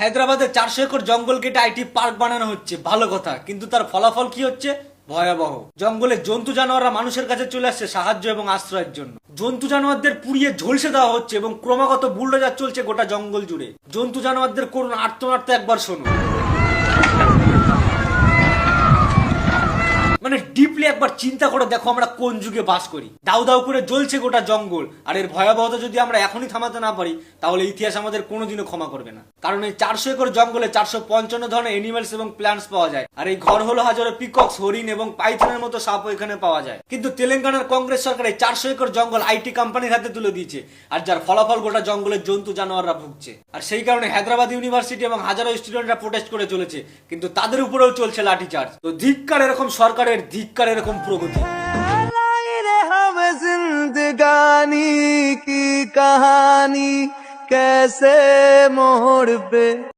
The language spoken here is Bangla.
হায়দ্রাবাদে 400 একর জঙ্গল কেটে আইটি পার্ক বানানো হচ্ছে, ভালো কথা, কিন্তু তার ফলাফল কি হচ্ছে? ভয়াবহ। জঙ্গলে জন্তু জানোয়াররা মানুষের কাছে চলে আসছে সাহায্য এবং আশ্রয়ের জন্য। জন্তু জানোয়ারদের পুড়িয়ে ঝলসে দেওয়া হচ্ছে এবং ক্রমাগত বুলডোজার চলছে গোটা জঙ্গল জুড়ে। জন্তু জানোয়ারদের করুণ আর্তনাদ একবার শোনো। মানে ডিপলি একবার চিন্তা করে দেখো আমরা কোন যুগে বাস করি। দাউ দাউ করে জ্বলছে গোটা জঙ্গল, আর এর ভয়াবহতা যদি আমরা এখনই থামাতে না পারি তাহলে ইতিহাস আমাদের কোনোদিনও ক্ষমা করবে না। কারণ এই 400 একর জঙ্গলে 455 ধরনের এনিমেলস এবং প্ল্যান্টস পাওয়া যায়, আর এই ঘর হলো হাজারো পিকক্স, হরিণ এবং পাইথনের মতো সাপও এখানে পাওয়া যায়। কিন্তু তেলেঙ্গানার কংগ্রেস সরকার এই 400 একর জঙ্গল আইটি কোম্পানির হাতে তুলে দিয়েছে, আর যার ফলাফল গোটা জঙ্গলের জন্তু জানোয়াররা ভুগছে। আর সেই কারণে হায়দ্রাবাদ ইউনিভার্সিটি এবং হাজারো স্টুডেন্টরা প্রোটেস্ট করে চলেছে, কিন্তু তাদের উপরেও চলছে লাঠিচার্জ। তো ধিক্কার এরকম সরকারের, ধিক্কার এরকম প্রগতি। हम जिंदगानी की कहानी कैसे मोड़ पे